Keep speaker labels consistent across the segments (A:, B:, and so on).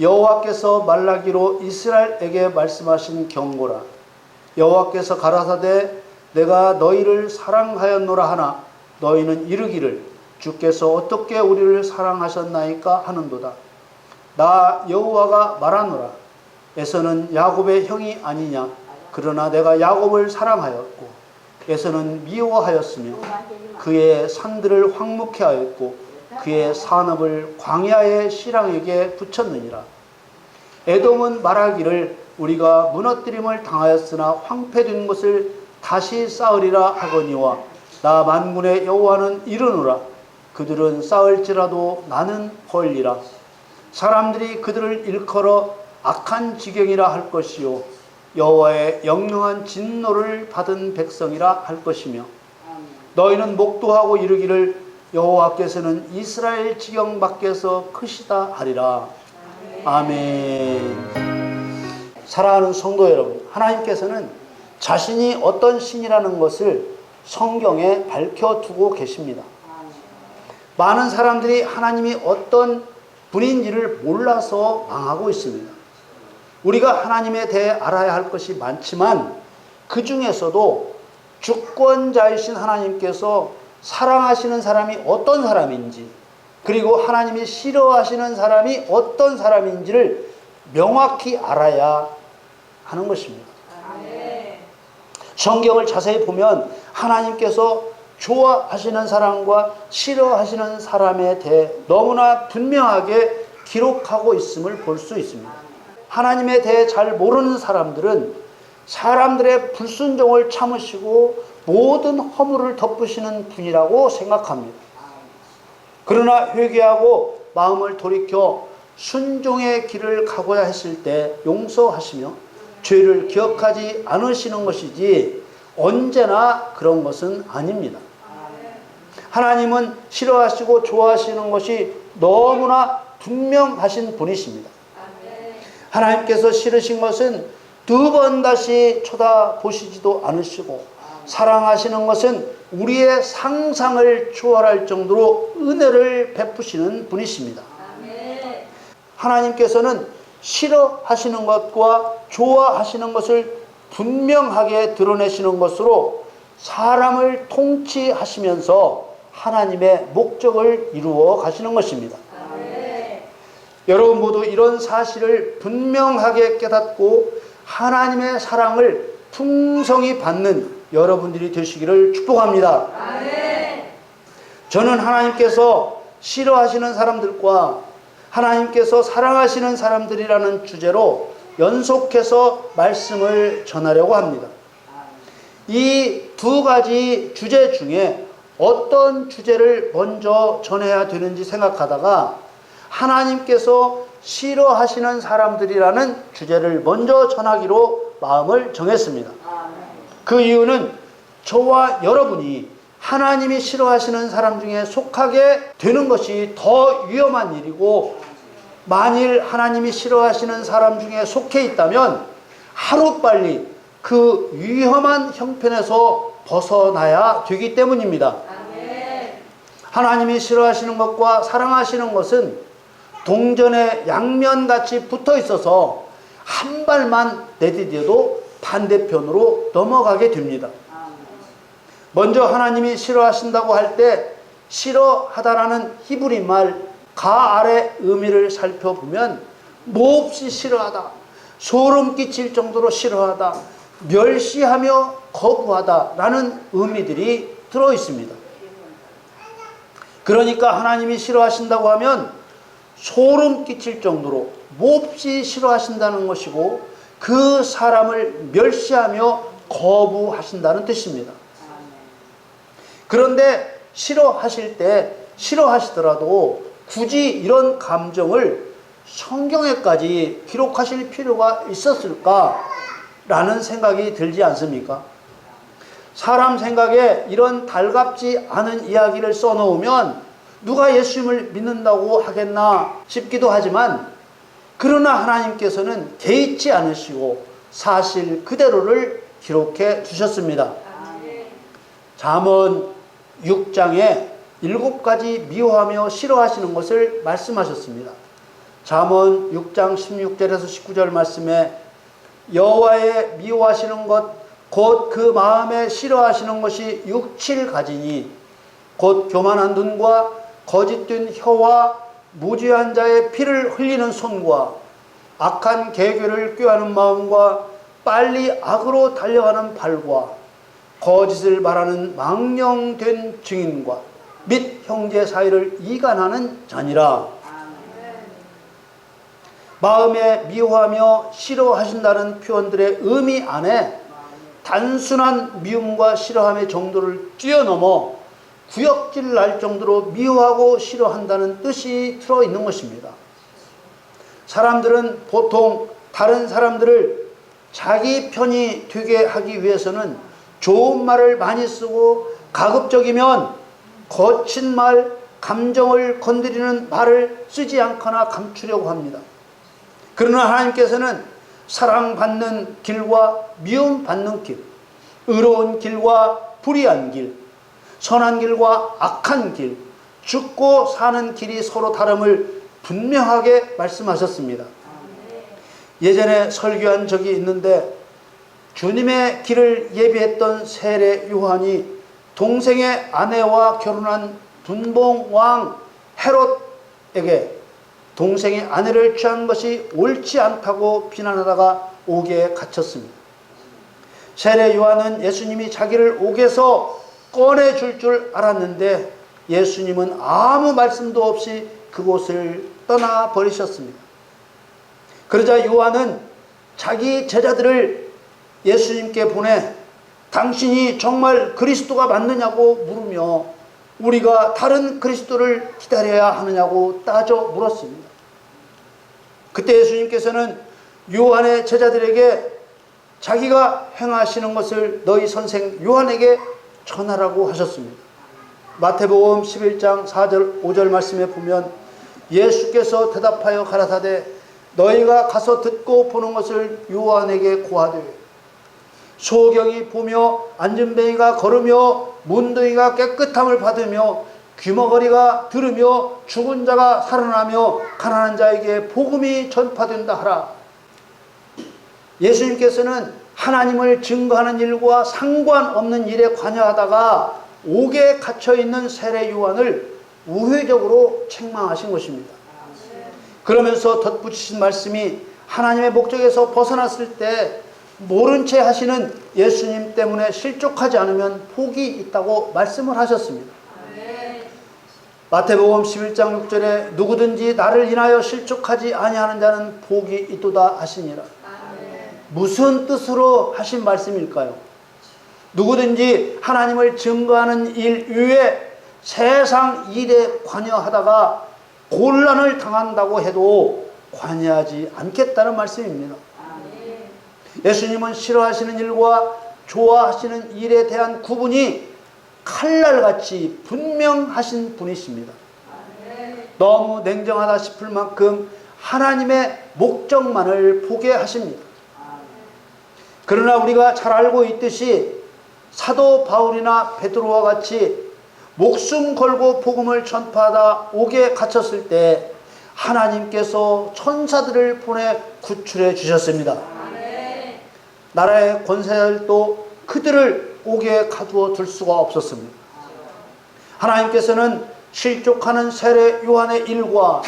A: 여호와께서 말라기로 이스라엘에게 말씀하신 경고라. 여호와께서 가라사대 내가 너희를 사랑하였노라 하나 너희는 이르기를 주께서 어떻게 우리를 사랑하셨나이까 하는도다. 나 여호와가 말하노라. 에서는 야곱의 형이 아니냐. 그러나 내가 야곱을 사랑하였고 에서는 미워하였으며 그의 산들을 황무케 하였고 그의 산업을 광야의 실랑에게 붙였느니라. 에돔은 말하기를 우리가 무너뜨림을 당하였으나 황폐된 것을 다시 쌓으리라 하거니와 나 만군의 여호와는 이르노라. 그들은 쌓을지라도 나는 벌리라. 사람들이 그들을 일컬어 악한 지경이라 할 것이요 여호와의 영영한 진노를 받은 백성이라 할 것이며 너희는 목도하고 이르기를 여호와께서는 이스라엘 지경 밖에서 크시다 하리라. 아멘. 사랑하는 성도 여러분, 하나님께서는 자신이 어떤 신이라는 것을 성경에 밝혀두고 계십니다. 많은 사람들이 하나님이 어떤 분인지를 몰라서 망하고 있습니다. 우리가 하나님에 대해 알아야 할 것이 많지만 그 중에서도 주권자이신 하나님께서 사랑하시는 사람이 어떤 사람인지, 그리고 하나님이 싫어하시는 사람이 어떤 사람인지를 명확히 알아야 하는 것입니다. 성경을 자세히 보면 하나님께서 좋아하시는 사람과 싫어하시는 사람에 대해 너무나 분명하게 기록하고 있음을 볼 수 있습니다. 하나님에 대해 잘 모르는 사람들은 사람들의 불순종을 참으시고 모든 허물을 덮으시는 분이라고 생각합니다. 그러나 회개하고 마음을 돌이켜 순종의 길을 가고자 했을 때 용서하시며 죄를 기억하지 않으시는 것이지 언제나 그런 것은 아닙니다. 하나님은 싫어하시고 좋아하시는 것이 너무나 분명하신 분이십니다. 하나님께서 싫으신 것은 두 번 다시 쳐다보시지도 않으시고 사랑하시는 것은 우리의 상상을 초월할 정도로 은혜를 베푸시는 분이십니다. 하나님께서는 싫어하시는 것과 좋아하시는 것을 분명하게 드러내시는 것으로 사람을 통치하시면서 하나님의 목적을 이루어 가시는 것입니다. 여러분 모두 이런 사실을 분명하게 깨닫고 하나님의 사랑을 풍성히 받는 여러분들이 되시기를 축복합니다. 저는 하나님께서 싫어하시는 사람들과 하나님께서 사랑하시는 사람들이라는 주제로 연속해서 말씀을 전하려고 합니다. 이 두 가지 주제 중에 어떤 주제를 먼저 전해야 되는지 생각하다가 하나님께서 싫어하시는 사람들이라는 주제를 먼저 전하기로 마음을 정했습니다. 그 이유는 저와 여러분이 하나님이 싫어하시는 사람 중에 속하게 되는 것이 더 위험한 일이고, 만일 하나님이 싫어하시는 사람 중에 속해 있다면 하루빨리 그 위험한 형편에서 벗어나야 되기 때문입니다. 하나님이 싫어하시는 것과 사랑하시는 것은 동전의 양면같이 붙어 있어서 한 발만 내디뎌도 반대편으로 넘어가게 됩니다. 먼저 하나님이 싫어하신다고 할 때 싫어하다라는 히브리 말 가 아래 의미를 살펴보면 몹시 싫어하다, 소름 끼칠 정도로 싫어하다, 멸시하며 거부하다라는 의미들이 들어 있습니다. 그러니까 하나님이 싫어하신다고 하면 소름 끼칠 정도로 몹시 싫어하신다는 것이고 그 사람을 멸시하며 거부하신다는 뜻입니다. 그런데 싫어하실 때 싫어하시더라도 굳이 이런 감정을 성경에까지 기록하실 필요가 있었을까라는 생각이 들지 않습니까? 사람 생각에 이런 달갑지 않은 이야기를 써놓으면 누가 예수님을 믿는다고 하겠나 싶기도 하지만, 그러나 하나님께서는 개의치 않으시고 사실 그대로를 기록해 주셨습니다. 잠언 6장에 7가지 미워하며 싫어하시는 것을 말씀하셨습니다. 잠언 6장 16절에서 19절 말씀에 여호와의 미워하시는 것 곧 그 마음에 싫어하시는 것이 육칠 가지니 곧 교만한 눈과 거짓된 혀와 무지한 자의 피를 흘리는 손과 악한 계교를 꾀하는 마음과 빨리 악으로 달려가는 발과 거짓을 말하는 망령된 증인과 및 형제 사이를 이간하는 자니라. 마음에 미워하며 싫어하신다는 표현들의 의미 안에 단순한 미움과 싫어함의 정도를 뛰어넘어 구역질 날 정도로 미워하고 싫어한다는 뜻이 들어있는 것입니다. 사람들은 보통 다른 사람들을 자기 편이 되게 하기 위해서는 좋은 말을 많이 쓰고 가급적이면 거친 말, 감정을 건드리는 말을 쓰지 않거나 감추려고 합니다. 그러나 하나님께서는 사랑받는 길과 미움받는 길, 의로운 길과 불의한 길, 선한 길과 악한 길, 죽고 사는 길이 서로 다름을 분명하게 말씀하셨습니다. 예전에 설교한 적이 있는데 주님의 길을 예비했던 세례 요한이 동생의 아내와 결혼한 분봉왕 헤롯에게 동생이 아내를 취한 것이 옳지 않다고 비난하다가 옥에 갇혔습니다. 세례 요한은 예수님이 자기를 옥에서 꺼내줄 줄 알았는데 예수님은 아무 말씀도 없이 그곳을 떠나버리셨습니다. 그러자 요한은 자기 제자들을 예수님께 보내 당신이 정말 그리스도가 맞느냐고 물으며 우리가 다른 그리스도를 기다려야 하느냐고 따져 물었습니다. 그때 예수님께서는 요한의 제자들에게 자기가 행하시는 것을 너희 선생 요한에게 전하라고 하셨습니다. 마태복음 11장 4절 5절 말씀에 보면 예수께서 대답하여 가라사대 너희가 가서 듣고 보는 것을 요한에게 고하되 소경이 보며 안전뱅이가 걸으며 문둥이가 깨끗함을 받으며 귀머거리가 들으며 죽은 자가 살아나며 가난한 자에게 복음이 전파된다 하라. 예수님께서는 하나님을 증거하는 일과 상관없는 일에 관여하다가 옥에 갇혀있는 세례 요한을 우회적으로 책망하신 것입니다. 그러면서 덧붙이신 말씀이 하나님의 목적에서 벗어났을 때 모른 채 하시는 예수님 때문에 실족하지 않으면 복이 있다고 말씀을 하셨습니다. 마태복음 11장 6절에 누구든지 나를 인하여 실족하지 아니하는 자는 복이 있도다 하시니라. 무슨 뜻으로 하신 말씀일까요? 누구든지 하나님을 증거하는 일 이외에 세상 일에 관여하다가 곤란을 당한다고 해도 관여하지 않겠다는 말씀입니다. 예수님은 싫어하시는 일과 좋아하시는 일에 대한 구분이 칼날같이 분명하신 분이십니다. 너무 냉정하다 싶을 만큼 하나님의 목적만을 보게 하십니다. 그러나 우리가 잘 알고 있듯이 사도 바울이나 베드로와 같이 목숨 걸고 복음을 전파하다 옥에 갇혔을 때 하나님께서 천사들을 보내 구출해 주셨습니다. 나라의 권세자들도 그들을 옥에 가두어 둘 수가 없었습니다. 하나님께서는 실족하는 세례 요한의 일과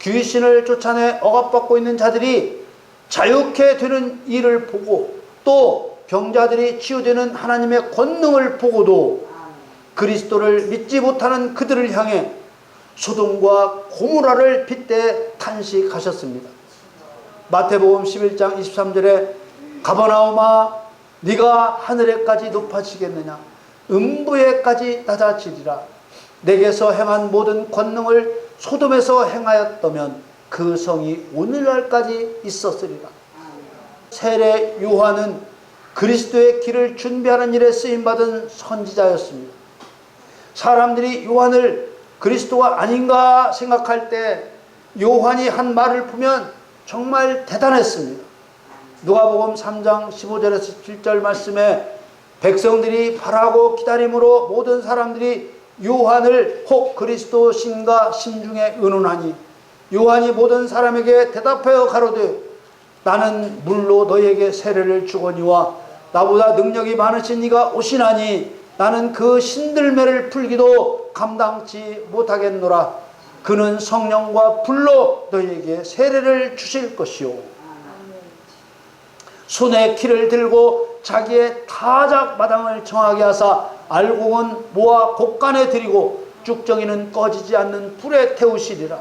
A: 귀신을 쫓아내 억압받고 있는 자들이 자유케 되는 일을 보고 또 병자들이 치유되는 하나님의 권능을 보고도 그리스도를 믿지 못하는 그들을 향해 소돔과 고모라를 빗대 탄식하셨습니다. 마태복음 11장 23절에 가버나움아 네가 하늘에까지 높아지겠느냐 음부에까지 낮아지리라. 내게서 행한 모든 권능을 소돔에서 행하였다면 그 성이 오늘날까지 있었으리라. 세례 요한은 그리스도의 길을 준비하는 일에 쓰임받은 선지자였습니다. 사람들이 요한을 그리스도가 아닌가 생각할 때 요한이 한 말을 보면 정말 대단했습니다. 누가복음 3장 15절에서 17절 말씀에 백성들이 바라고 기다림으로 모든 사람들이 요한을 혹 그리스도신가 심중에 의논하니 요한이 모든 사람에게 대답하여 가로되 나는 물로 너희에게 세례를 주거니와 나보다 능력이 많으신 이가 오시나니 나는 그 신들매를 풀기도 감당치 못하겠노라. 그는 성령과 불로 너희에게 세례를 주실 것이요 손에 키를 들고 자기의 타작 마당을 정하게 하사 알곡은 모아 곡간에 들이고 쭉정이는 꺼지지 않는 불에 태우시리라.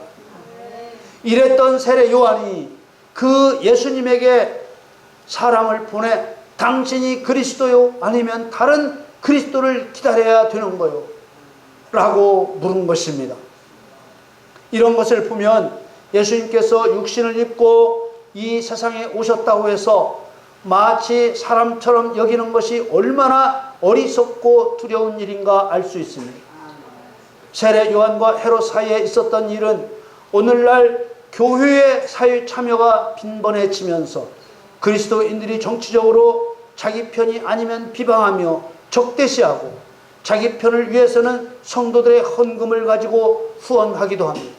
A: 이랬던 세례 요한이 그 예수님에게 사람을 보내 당신이 그리스도요 아니면 다른 그리스도를 기다려야 되는 거요? 라고 물은 것입니다. 이런 것을 보면 예수님께서 육신을 입고 이 세상에 오셨다고 해서 마치 사람처럼 여기는 것이 얼마나 어리석고 두려운 일인가 알 수 있습니다. 세례 요한과 헤롯 사이에 있었던 일은 오늘날 교회의 사회 참여가 빈번해지면서 그리스도인들이 정치적으로 자기 편이 아니면 비방하며 적대시하고 자기 편을 위해서는 성도들의 헌금을 가지고 후원하기도 합니다.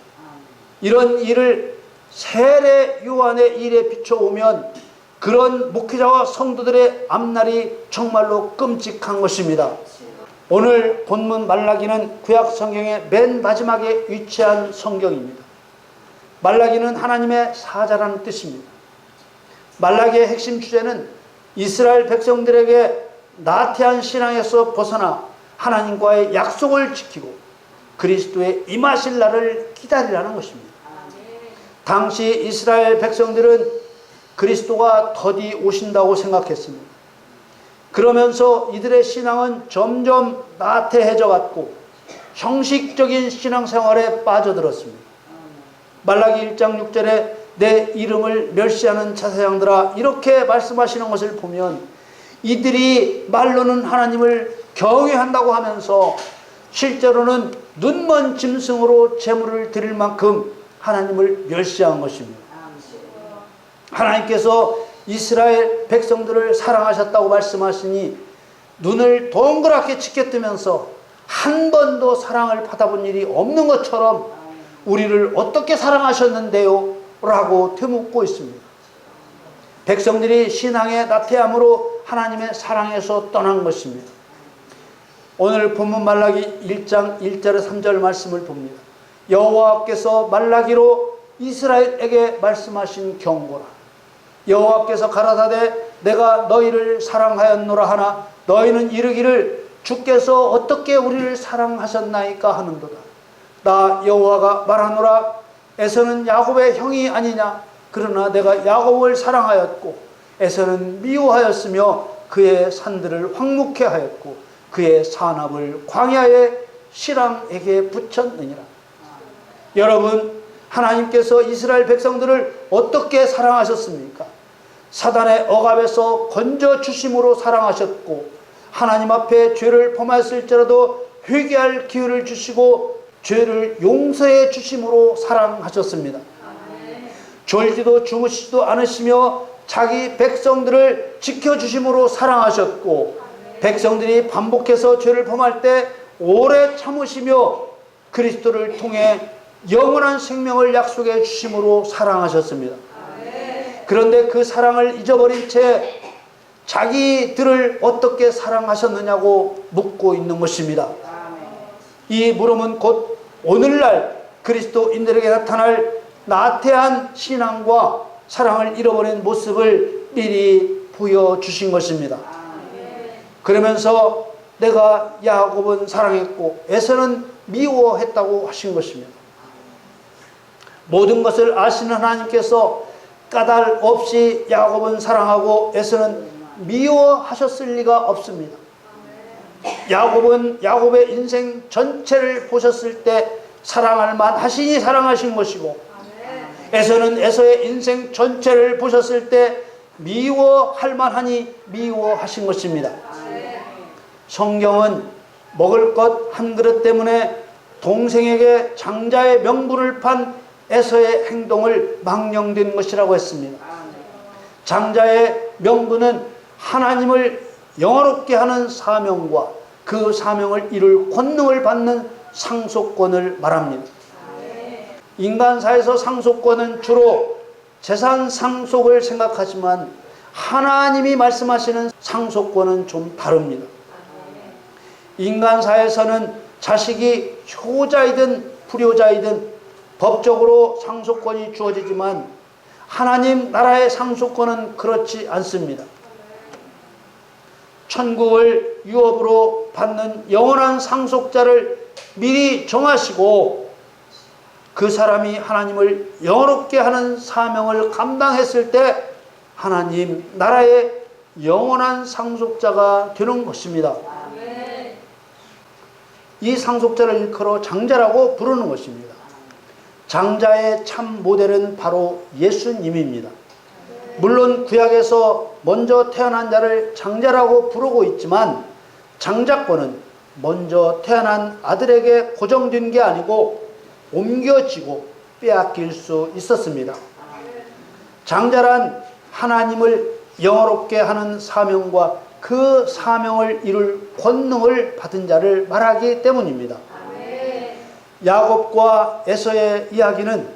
A: 이런 일을 세례 요한의 일에 비춰오면 그런 목회자와 성도들의 앞날이 정말로 끔찍한 것입니다. 오늘 본문 말라기는 구약 성경의 맨 마지막에 위치한 성경입니다. 말라기는 하나님의 사자라는 뜻입니다. 말라기의 핵심 주제는 이스라엘 백성들에게 나태한 신앙에서 벗어나 하나님과의 약속을 지키고 그리스도의 임하실 날을 기다리라는 것입니다. 당시 이스라엘 백성들은 그리스도가 더디 오신다고 생각했습니다. 그러면서 이들의 신앙은 점점 나태해져 갔고 형식적인 신앙생활에 빠져들었습니다. 말라기 1장 6절에 내 이름을 멸시하는 제사장들아 이렇게 말씀하시는 것을 보면 이들이 말로는 하나님을 경외한다고 하면서 실제로는 눈먼 짐승으로 제물을 드릴 만큼 하나님을 멸시한 것입니다. 하나님께서 이스라엘 백성들을 사랑하셨다고 말씀하시니 눈을 동그랗게 치켜뜨면서 한 번도 사랑을 받아본 일이 없는 것처럼 우리를 어떻게 사랑하셨는데요? 라고 되묻고 있습니다. 백성들이 신앙의 나태함으로 하나님의 사랑에서 떠난 것입니다. 오늘 본문 말라기 1장 1절에 3절 말씀을 봅니다. 여호와께서 말라기로 이스라엘에게 말씀하신 경고라. 여호와께서 가라사대 내가 너희를 사랑하였노라 하나 너희는 이르기를 주께서 어떻게 우리를 사랑하셨나이까 하는도다. 나 여호와가 말하노라 에서는 야곱의 형이 아니냐. 그러나 내가 야곱을 사랑하였고 에서는 미워하였으며 그의 산들을 황무케 하였고 그의 산업을 광야의 실랑에게 붙였느니라. 여러분, 하나님께서 이스라엘 백성들을 어떻게 사랑하셨습니까? 사단의 억압에서 건져주심으로 사랑하셨고 하나님 앞에 죄를 범하였을지라도 회개할 기회를 주시고 죄를 용서해 주심으로 사랑하셨습니다. 졸지도 주무시지도 않으시며 자기 백성들을 지켜주심으로 사랑하셨고 백성들이 반복해서 죄를 범할 때 오래 참으시며 그리스도를 통해 영원한 생명을 약속해 주심으로 사랑하셨습니다. 그런데 그 사랑을 잊어버린 채 자기들을 어떻게 사랑하셨느냐고 묻고 있는 것입니다. 이 물음은 곧 오늘날 그리스도인들에게 나타날 나태한 신앙과 사랑을 잃어버린 모습을 미리 보여주신 것입니다. 그러면서 내가 야곱은 사랑했고 에서는 미워했다고 하신 것입니다. 모든 것을 아시는 하나님께서 까닭 없이 야곱은 사랑하고 에서는 미워하셨을 리가 없습니다. 야곱은 야곱의 인생 전체를 보셨을 때 사랑할 만하시니 사랑하신 것이고 에서는 에서의 인생 전체를 보셨을 때 미워할 만하니 미워하신 것입니다. 성경은 먹을 것 한 그릇 때문에 동생에게 장자의 명분을 판 에서의 행동을 망령된 것이라고 했습니다. 장자의 명분은 하나님을 영화롭게 하는 사명과 그 사명을 이룰 권능을 받는 상속권을 말합니다. 인간사에서 상속권은 주로 재산 상속을 생각하지만 하나님이 말씀하시는 상속권은 좀 다릅니다. 인간사에서는 자식이 효자이든 불효자이든 법적으로 상속권이 주어지지만 하나님 나라의 상속권은 그렇지 않습니다. 천국을 유업으로 받는 영원한 상속자를 미리 정하시고 그 사람이 하나님을 영원롭게 하는 사명을 감당했을 때 하나님 나라의 영원한 상속자가 되는 것입니다. 이 상속자를 일컬어 장자라고 부르는 것입니다. 장자의 참 모델은 바로 예수님입니다. 물론 구약에서 먼저 태어난 자를 장자라고 부르고 있지만 장자권은 먼저 태어난 아들에게 고정된 게 아니고 옮겨지고 빼앗길 수 있었습니다. 장자란 하나님을 영화롭게 하는 사명과 그 사명을 이룰 권능을 받은 자를 말하기 때문입니다. 야곱과 에서의 이야기는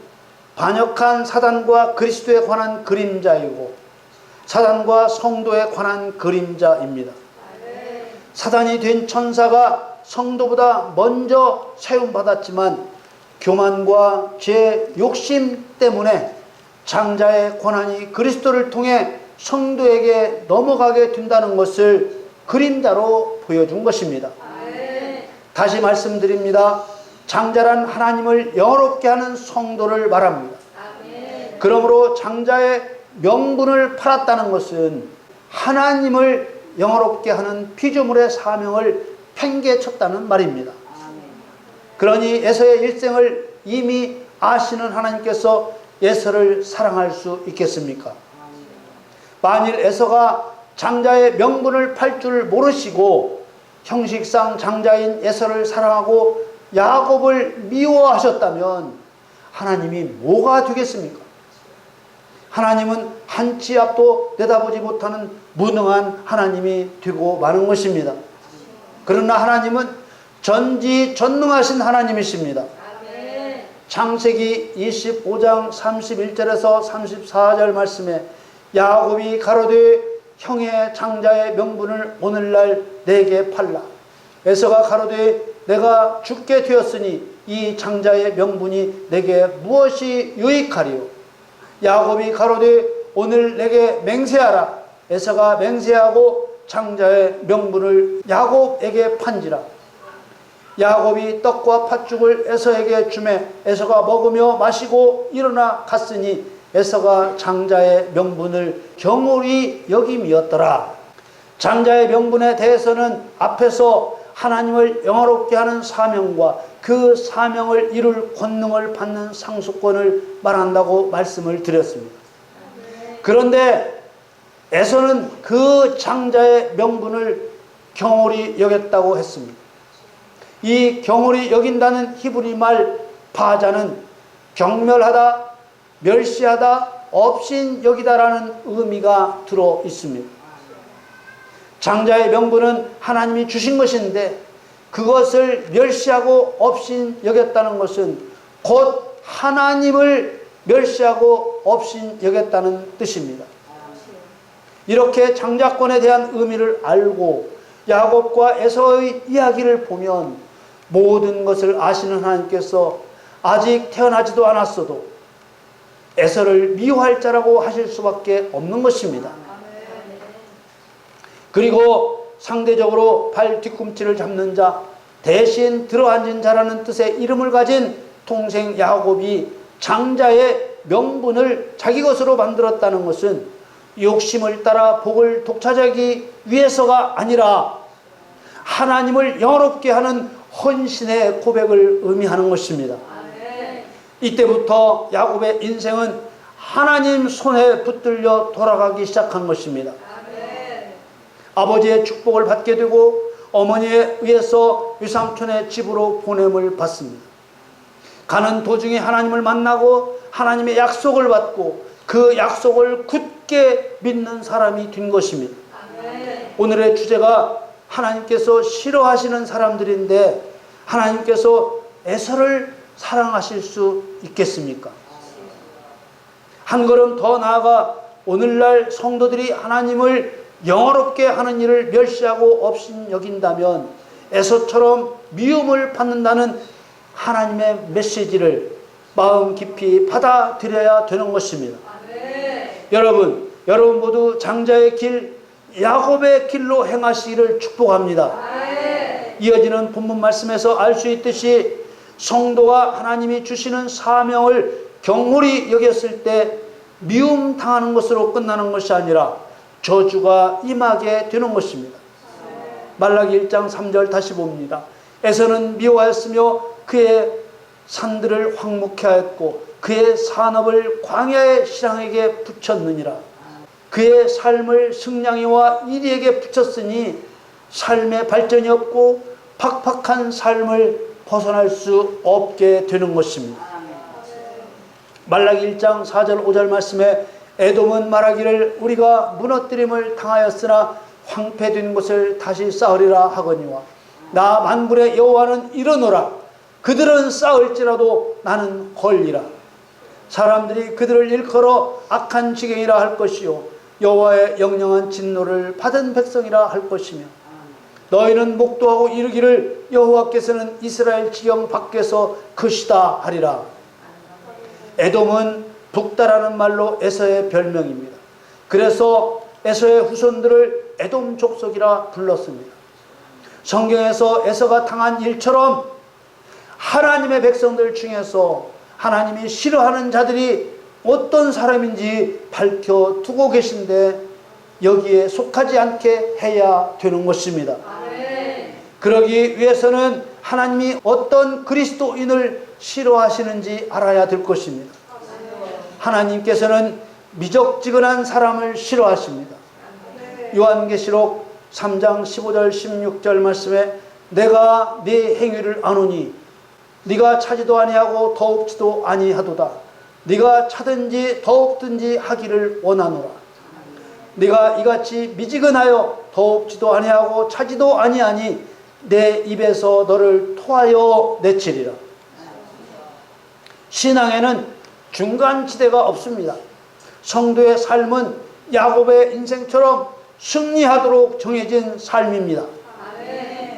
A: 반역한 사단과 그리스도에 관한 그림자이고 사단과 성도에 관한 그림자입니다. 사단이 된 천사가 성도보다 먼저 세움받았지만 교만과 죄, 욕심 때문에 장자의 권한이 그리스도를 통해 성도에게 넘어가게 된다는 것을 그림자로 보여준 것입니다. 다시 말씀드립니다. 장자란 하나님을 영화롭게 하는 성도를 말합니다. 그러므로 장자의 명분을 팔았다는 것은 하나님을 영화롭게 하는 피조물의 사명을 팽개쳤다는 말입니다. 그러니 에서의 일생을 이미 아시는 하나님께서 에서를 사랑할 수 있겠습니까? 만일 에서가 장자의 명분을 팔 줄 모르시고 형식상 장자인 에서를 사랑하고 야곱을 미워하셨다면 하나님이 뭐가 되겠습니까? 하나님은 한 치 앞도 내다보지 못하는 무능한 하나님이 되고 마는 것입니다. 그러나 하나님은 전지전능하신 하나님이십니다. 창세기 25장 31절에서 34절 말씀에 야곱이 가로되 형의 장자의 명분을 오늘날 내게 팔라. 에서가 가로되 내가 죽게 되었으니 이 장자의 명분이 내게 무엇이 유익하리요? 야곱이 가로되 오늘 내게 맹세하라. 에서가 맹세하고 장자의 명분을 야곱에게 판지라. 야곱이 떡과 팥죽을 에서에게 주매 에서가 먹으며 마시고 일어나 갔으니 에서가 장자의 명분을 경홀히 여김이었더라. 장자의 명분에 대해서는 앞에서 하나님을 영화롭게 하는 사명과 그 사명을 이룰 권능을 받는 상속권을 말한다고 말씀을 드렸습니다. 그런데 에서는 그 장자의 명분을 경홀히 여겼다고 했습니다. 이 경홀히 여긴다는 히브리 말 바자는 경멸하다, 멸시하다, 업신 여기다라는 의미가 들어 있습니다. 장자의 명분은 하나님이 주신 것인데 그것을 멸시하고 업신 여겼다는 것은 곧 하나님을 멸시하고 업신 여겼다는 뜻입니다. 이렇게 장자권에 대한 의미를 알고 야곱과 에서의 이야기를 보면 모든 것을 아시는 하나님께서 아직 태어나지도 않았어도 에서를 미워할 자라고 하실 수밖에 없는 것입니다. 그리고 상대적으로 발 뒤꿈치를 잡는 자, 대신 들어앉은 자라는 뜻의 이름을 가진 동생 야곱이 장자의 명분을 자기 것으로 만들었다는 것은 욕심을 따라 복을 독차지하기 위해서가 아니라 하나님을 영화롭게 하는 헌신의 고백을 의미하는 것입니다. 이때부터 야곱의 인생은 하나님 손에 붙들려 돌아가기 시작한 것입니다. 아버지의 축복을 받게 되고 어머니에 의해서 유삼촌의 집으로 보냄을 받습니다. 가는 도중에 하나님을 만나고 하나님의 약속을 받고 그 약속을 굳게 믿는 사람이 된 것입니다. 오늘의 주제가 하나님께서 싫어하시는 사람들인데 하나님께서 에서를 사랑하실 수 있겠습니까? 한 걸음 더 나아가 오늘날 성도들이 하나님을 영화롭게 하는 일을 멸시하고 업신여긴다면 에서처럼 미움을 받는다는 하나님의 메시지를 마음 깊이 받아들여야 되는 것입니다. 여러분 모두 장자의 길, 야곱의 길로 행하시기를 축복합니다. 이어지는 본문 말씀에서 알 수 있듯이 성도가 하나님이 주시는 사명을 경홀히 여겼을 때 미움 당하는 것으로 끝나는 것이 아니라 저주가 임하게 되는 것입니다. 말라기 1장 3절 다시 봅니다. 에서는 미워하였으며 그의 산들을 황무케 하였고 그의 산업을 광야의 신앙에게 붙였느니라. 그의 삶을 승냥이와 이리에게 붙였으니 삶의 발전이 없고 팍팍한 삶을 벗어날 수 없게 되는 것입니다. 말라기 1장 4절 5절 말씀에 에돔은 말하기를 우리가 무너뜨림을 당하였으나 황폐된 곳을 다시 쌓으리라 하거니와 나 만군의 여호와는 이르노라 그들은 쌓을지라도 나는 걸리라. 사람들이 그들을 일컬어 악한 지경이라 할 것이요 여호와의 영영한 진노를 받은 백성이라 할 것이며 너희는 목도하고 이르기를 여호와께서는 이스라엘 지경 밖에서 크시다 하리라. 에돔은 북다라는 말로 에서의 별명입니다. 그래서 에서의 후손들을 에돔 족속이라 불렀습니다. 성경에서 에서가 당한 일처럼 하나님의 백성들 중에서 하나님이 싫어하는 자들이 어떤 사람인지 밝혀두고 계신데 여기에 속하지 않게 해야 되는 것입니다. 그러기 위해서는 하나님이 어떤 그리스도인을 싫어하시는지 알아야 될 것입니다. 하나님께서는 미적지근한 사람을 싫어하십니다. 요한계시록 3장 15절 16절 말씀에 내가 네 행위를 아노니 네가 차지도 아니하고 더욱지도 아니하도다. 네가 차든지 더욱든지 하기를 원하노라. 네가 이같이 미지근하여 더욱지도 아니하고 차지도 아니하니 내 입에서 너를 토하여 내치리라. 신앙에는 중간지대가 없습니다. 성도의 삶은 야곱의 인생처럼 승리하도록 정해진 삶입니다.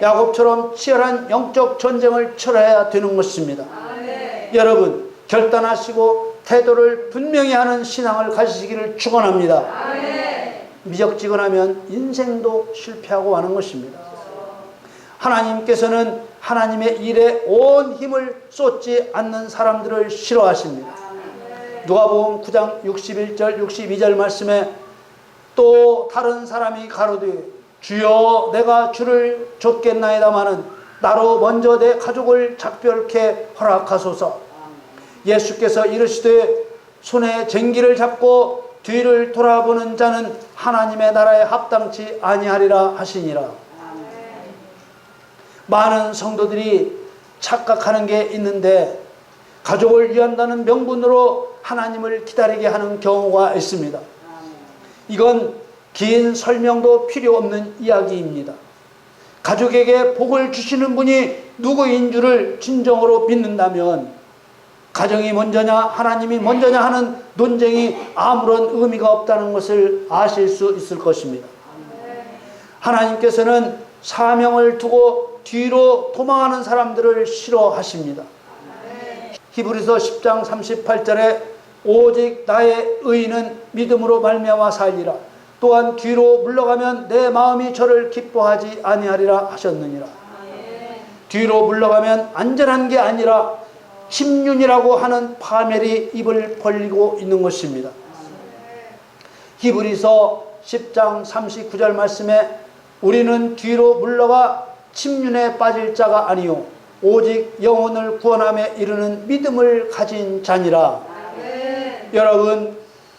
A: 야곱처럼 치열한 영적 전쟁을 치러야 되는 것입니다. 여러분 결단하시고 태도를 분명히 하는 신앙을 가지시기를 축원합니다. 미적지근하면 인생도 실패하고 마는 것입니다. 하나님께서는 하나님의 일에 온 힘을 쏟지 않는 사람들을 싫어하십니다. 누가복음 9장 61절 62절 말씀에 또 다른 사람이 가로되 주여 내가 주를 좇겠나이다마는 나로 먼저 내 가족을 작별케 허락하소서. 예수께서 이르시되 손에 쟁기를 잡고 뒤를 돌아보는 자는 하나님의 나라에 합당치 아니하리라 하시니라. 많은 성도들이 착각하는 게 있는데 가족을 위한다는 명분으로 하나님을 기다리게 하는 경우가 있습니다. 이건 긴 설명도 필요 없는 이야기입니다. 가족에게 복을 주시는 분이 누구인 줄을 진정으로 믿는다면 가정이 먼저냐 하나님이 먼저냐 하는 논쟁이 아무런 의미가 없다는 것을 아실 수 있을 것입니다. 하나님께서는 사명을 두고 뒤로 도망하는 사람들을 싫어하십니다. 히브리서 10장 38절에 오직 나의 의인은 믿음으로 말미암아 살리라. 또한 뒤로 물러가면 내 마음이 저를 기뻐하지 아니하리라 하셨느니라. 뒤로 물러가면 안전한 게 아니라 침륜이라고 하는 파멸이 입을 벌리고 있는 것입니다. 히브리서 10장 39절 말씀에 우리는 뒤로 물러가 침륜에 빠질 자가 아니요 오직 영혼을 구원함에 이르는 믿음을 가진 자니라. 여러분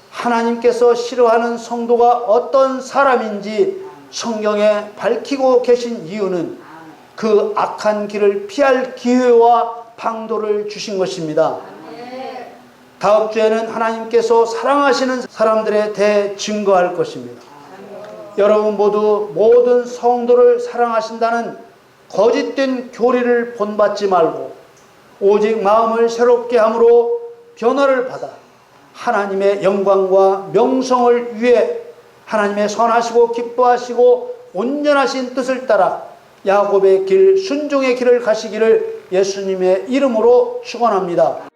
A: 하나님께서 싫어하는 성도가 어떤 사람인지 성경에 밝히고 계신 이유는 그 악한 길을 피할 기회와 방도를 주신 것입니다. 다음 주에는 하나님께서 사랑하시는 사람들에 대해 증거할 것입니다. 여러분 모두 모든 성도를 사랑하신다는 거짓된 교리를 본받지 말고 오직 마음을 새롭게 함으로 변화를 받아 하나님의 영광과 명성을 위해 하나님의 선하시고 기뻐하시고 온전하신 뜻을 따라 야곱의 길, 순종의 길을 가시기를 예수님의 이름으로 축원합니다.